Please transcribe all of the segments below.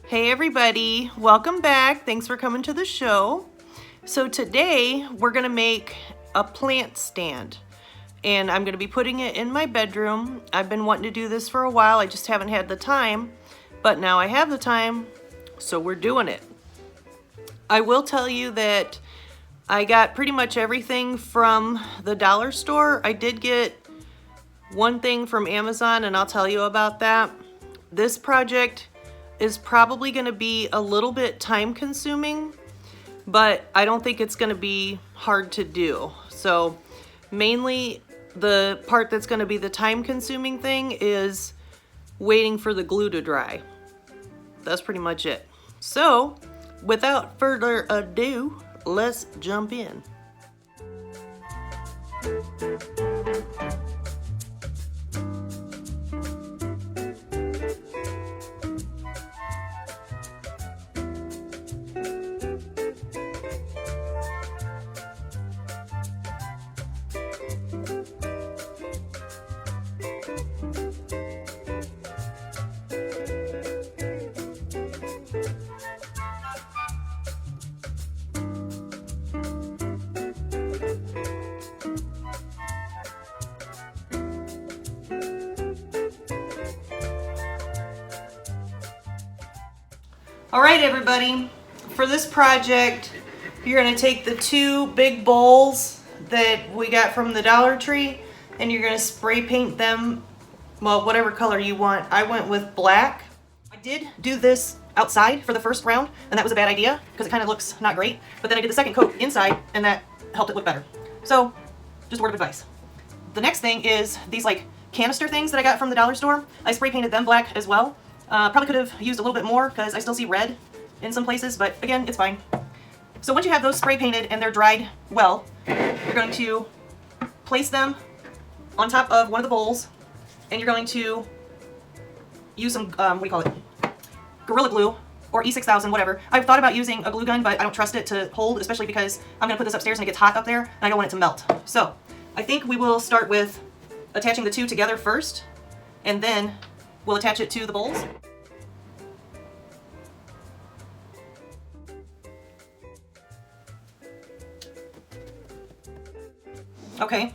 Hey everybody, welcome back. Thanks for coming to the show. So today we're gonna make a plant stand and I'm gonna be putting it in my bedroom. I've been wanting to do this for a while, I just haven't had the time, but now I have the time, so we're doing it. I will tell you that I got pretty much everything from the dollar store. I did get one thing from Amazon and I'll tell you about that. This project is probably going to be a little bit time consuming, but I don't think it's going to be hard to do. So mainly the part that's going to be the time consuming thing is waiting for the glue to dry. That's pretty much it. So without further ado, let's jump in. All right, everybody, for this project, you're gonna take the two big bowls that we got from the Dollar Tree and you're gonna spray paint them, well, whatever color you want. I went with black. I did do this outside for the first round and that was a bad idea because it kind of looks not great, but then I did the second coat inside and that helped it look better. So, just a word of advice. The next thing is these like canister things that I got from the dollar store. I spray painted them black as well. Probably could have used a little bit more because I still see red in some places, but again, it's fine. So once you have those spray painted and they're dried well, you're going to place them on top of one of the bowls and you're going to use some, what do you call it? Gorilla Glue or E6000, whatever. I've thought about using a glue gun, but I don't trust it to hold, especially because I'm going to put this upstairs and it gets hot up there and I don't want it to melt. So I think we will start with attaching the two together first and then we'll attach it to the bowls. Okay,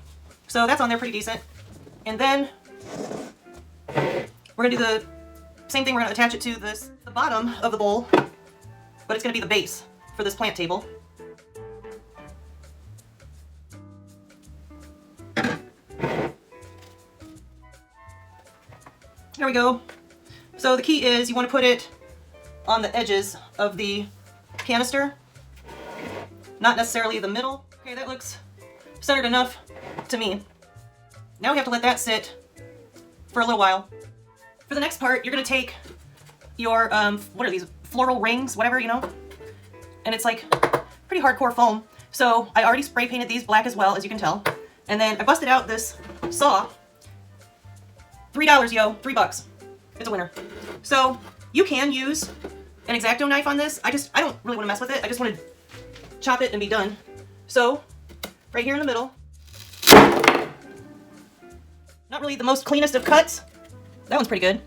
so that's on there pretty decent. And then we're gonna do the same thing. We're gonna attach it to the bottom of the bowl, but it's gonna be the base for this plant table. There we go. So the key is you want to put it on the edges of the canister, not necessarily the middle. Okay, that looks centered enough to me. Now we have to let that sit for a little while. For the next part, you're going to take your, what are these, floral rings, whatever, you know? And it's like pretty hardcore foam. So I already spray painted these black as well, as you can tell. And then I busted out this saw. $3, yo, $3. It's a winner. So you can use an X-Acto knife on this. I don't really want to mess with it. I just want to chop it and be done. So right here in the middle. Not really the most cleanest of cuts. That one's pretty good.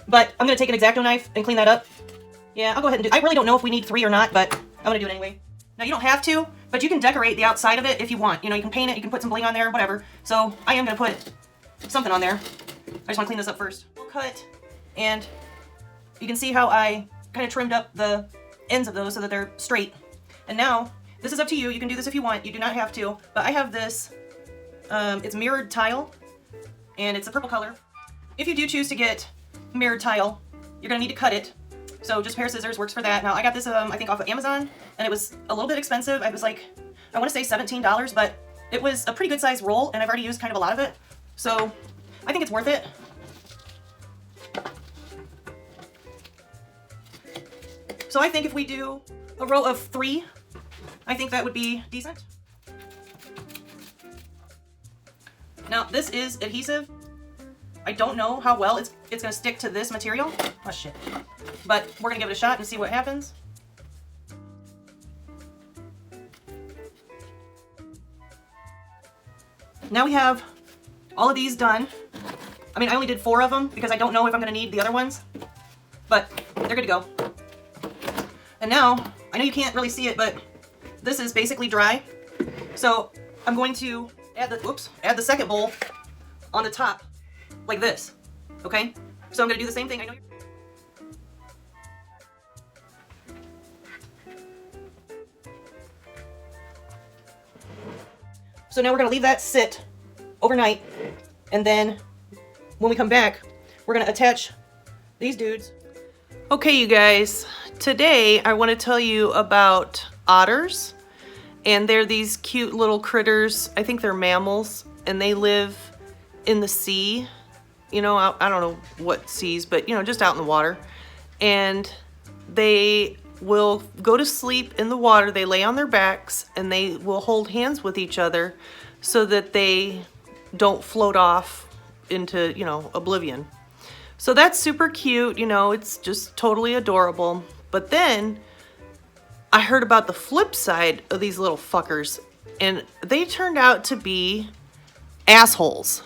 But I'm going to take an X-Acto knife and clean that up. Yeah, I'll go ahead and do it. I really don't know if we need 3 or not, but I'm going to do it anyway. Now you don't have to, but you can decorate the outside of it if you want. You know, you can paint it, you can put some bling on there, whatever. So I am going to put something on there. I just want to clean this up first. We'll cut, and you can see how I kind of trimmed up the ends of those so that they're straight. And now, this is up to you. You can do this if you want. You do not have to. But I have this, it's mirrored tile, and it's a purple color. If you do choose to get mirrored tile, you're going to need to cut it. So just a pair of scissors works for that. Now, I got this, I think, off of Amazon, and it was a little bit expensive. I was like, I want to say $17, but it was a pretty good size roll, and I've already used kind of a lot of it. So I think it's worth it. So I think if we do a row of 3, I think that would be decent. Now this is adhesive. I don't know how well it's going to stick to this material. Oh shit. But we're going to give it a shot and see what happens. Now we have all of these done. I mean, I only did 4 of them because I don't know if I'm going to need the other ones, but they're good to go. And now, I know you can't really see it, but this is basically dry. So I'm going to add the second bowl on the top like this, okay? So I'm gonna do the same thing. I know So now we're gonna leave that sit overnight, and then when we come back, we're gonna attach these dudes. Okay, you guys, today I want to tell you about otters, and they're these cute little critters. I think they're mammals, and they live in the sea. You know, I don't know what seas, but you know, just out in the water. And they will go to sleep in the water. They lay on their backs and they will hold hands with each other so that they don't float off into, you know, oblivion. So that's super cute, you know, it's just totally adorable. But then I heard about the flip side of these little fuckers, and they turned out to be assholes.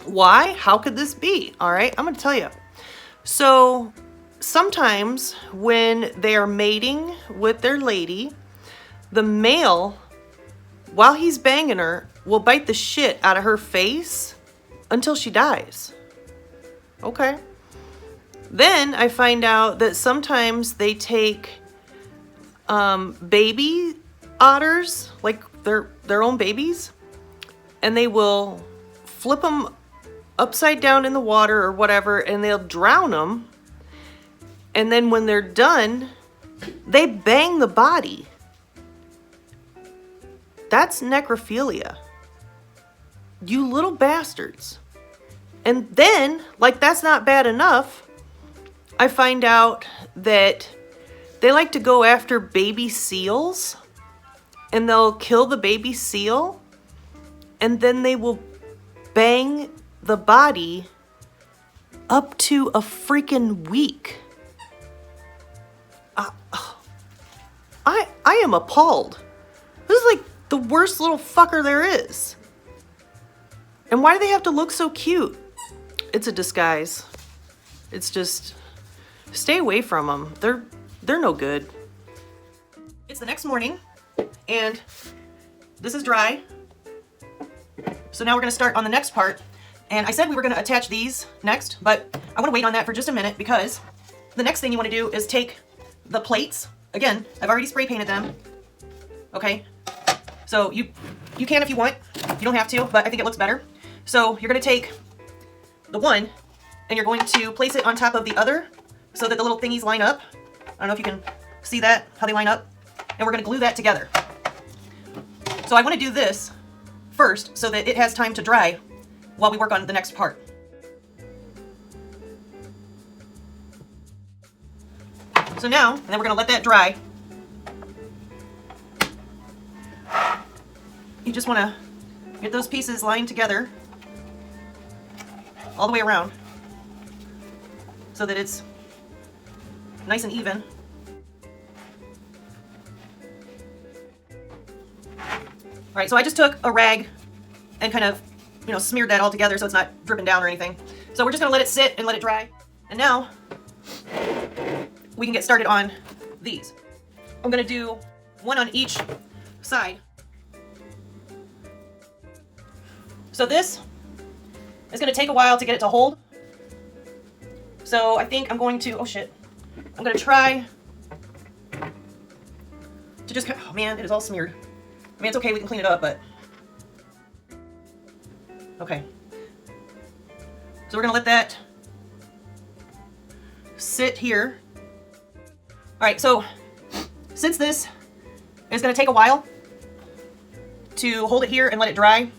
Why? How could this be? All right, I'm gonna tell you. So sometimes when they are mating with their lady, the male, while he's banging her, will bite the shit out of her face until she dies. Okay. Then I find out that sometimes they take baby otters, like their own babies, and they will flip them upside down in the water or whatever, and they'll drown them. And then when they're done, they bang the body. That's necrophilia. You little bastards. And then, like that's not bad enough, I find out that they like to go after baby seals, and they'll kill the baby seal, and then they will bang the body up to a freaking week. I am appalled. This is like the worst little fucker there is. And why do they have to look so cute? It's a disguise. It's just, stay away from them. They're no good. It's the next morning, and this is dry. So now we're gonna start on the next part. And I said we were gonna attach these next, but I wanna wait on that for just a minute because the next thing you wanna do is take the plates. Again, I've already spray painted them. Okay, so you can if you want. You don't have to, but I think it looks better. So you're gonna take the one and you're going to place it on top of the other so that the little thingies line up. I don't know if you can see that, how they line up. And we're gonna glue that together. So I wanna do this first so that it has time to dry while we work on the next part. So now, and then we're gonna let that dry. You just wanna get those pieces lined together all the way around so that it's nice and even. All right, so I just took a rag and kind of, you know, smeared that all together so it's not dripping down or anything. So we're just gonna let it sit and let it dry. And now we can get started on these. I'm gonna do one on each side. So this is gonna take a while to get it to hold. So I think I'm going to, oh shit. I'm gonna try to just, oh man, it is all smeared. I mean, it's okay, we can clean it up, but. Okay. So we're gonna let that sit here. All right, so since this is gonna take a while to hold it here and let it dry,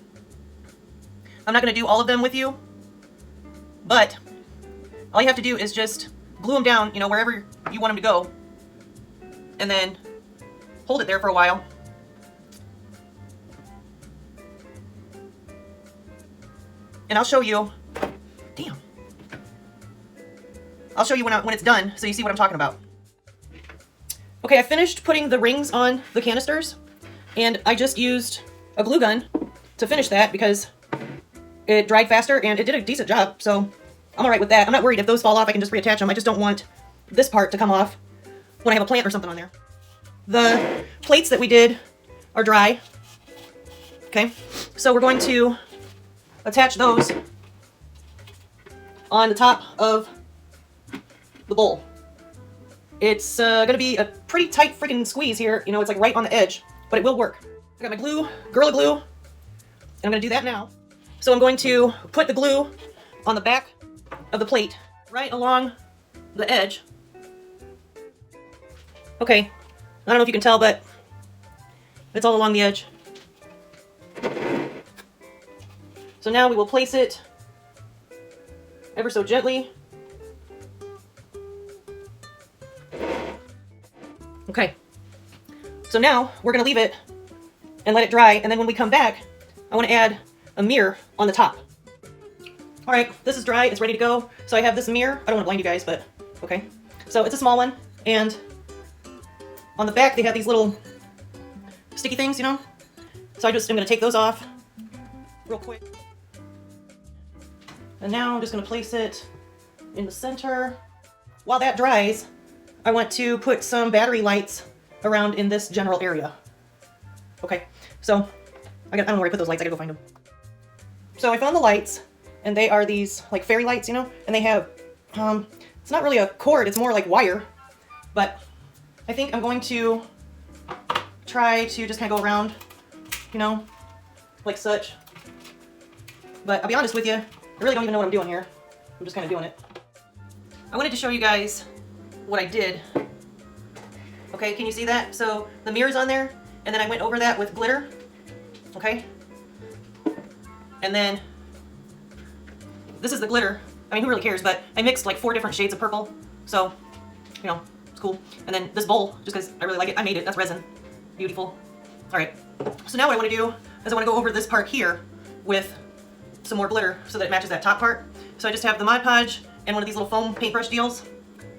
I'm not gonna do all of them with you, but all you have to do is just glue them down, you know, wherever you want them to go, and then hold it there for a while. And I'll show you, damn. I'll show you when it's done so you see what I'm talking about. Okay, I finished putting the rings on the canisters, and I just used a glue gun to finish that because it dried faster and it did a decent job, so I'm all right with that. I'm not worried if those fall off, I can just reattach them. I just don't want this part to come off when I have a plant or something on there. The plates that we did are dry. Okay, so we're going to attach those on the top of the bowl. It's gonna be a pretty tight freaking squeeze here. You know, it's like right on the edge, but it will work. I got my glue, Gorilla Glue, and I'm gonna do that now. So I'm going to put the glue on the back of the plate, right along the edge. Okay, I don't know if you can tell, but it's all along the edge. So now we will place it ever so gently. Okay, so now we're gonna leave it and let it dry, and then when we come back, I wanna add a mirror on the top. All right, this is dry, it's ready to go. So I have this mirror. I don't wanna blind you guys, but okay. So it's a small one, and on the back they have these little sticky things, you know? So I'm gonna take those off real quick. And now I'm just gonna place it in the center. While that dries, I want to put some battery lights around in this general area. Okay, so I don't know where I put those lights, I gotta go find them. So I found the lights, and they are these like fairy lights, you know? And they have, it's not really a cord, it's more like wire. But I think I'm going to try to just kind of go around, you know, like such. But I'll be honest with you, I really don't even know what I'm doing here. I'm just kind of doing it. I wanted to show you guys what I did. Okay, can you see that? So the mirror's on there, and then I went over that with glitter. Okay? And then this is the glitter. I mean, who really cares? But I mixed like 4 different shades of purple. So, you know, it's cool. And then this bowl, just because I really like it. I made it. That's resin. Beautiful. All right. So now what I want to do is I want to go over this part here with some more glitter so that it matches that top part. So I just have the Mod Podge and one of these little foam paintbrush deals.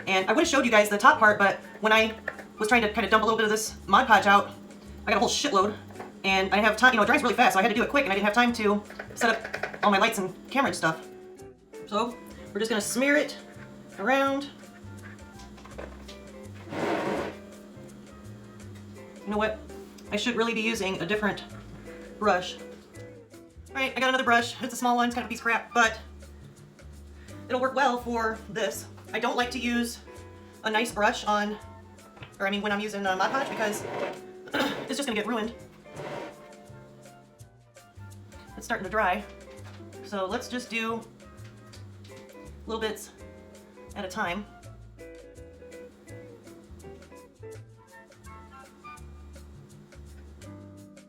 And I would have showed you guys the top part, but when I was trying to kind of dump a little bit of this Mod Podge out, I got a whole shitload. And I didn't have time, you know, it dries really fast, so I had to do it quick, and I didn't have time to set up all my lights and camera and stuff. So we're just gonna smear it around. You know what? I should really be using a different brush. All right, I got another brush. It's a small one, it's kind of a piece of crap, but it'll work well for this. I don't like to use a nice brush on, or I mean when I'm using Mod Podge, because it's just gonna get ruined. It's starting to dry, so let's just do little bits at a time.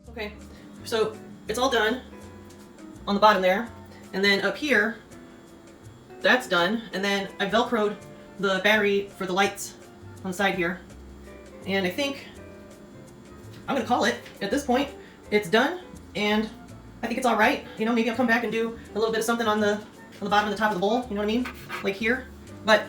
Okay, so it's all done on the bottom there, and then up here, that's done, and then I Velcroed the battery for the lights on the side here, and I think I'm gonna call it at this point. It's done, and I think it's all right. You know, maybe I'll come back and do a little bit of something on the bottom and the top of the bowl, you know what I mean? Like here, but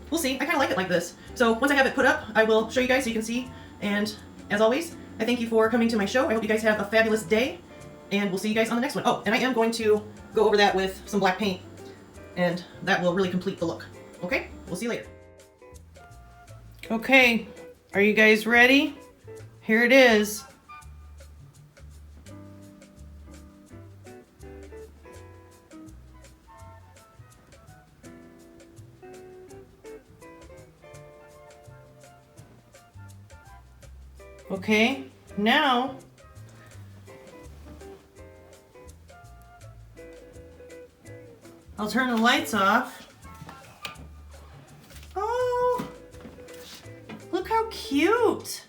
we'll see. I kind of like it like this. So once I have it put up, I will show you guys so you can see, and as always, I thank you for coming to my show. I hope you guys have a fabulous day, and we'll see you guys on the next one. Oh, and I am going to go over that with some black paint, and that will really complete the look. Okay, we'll see you later. Okay, are you guys ready? Here it is. Okay, now I'll turn the lights off. Oh, look how cute.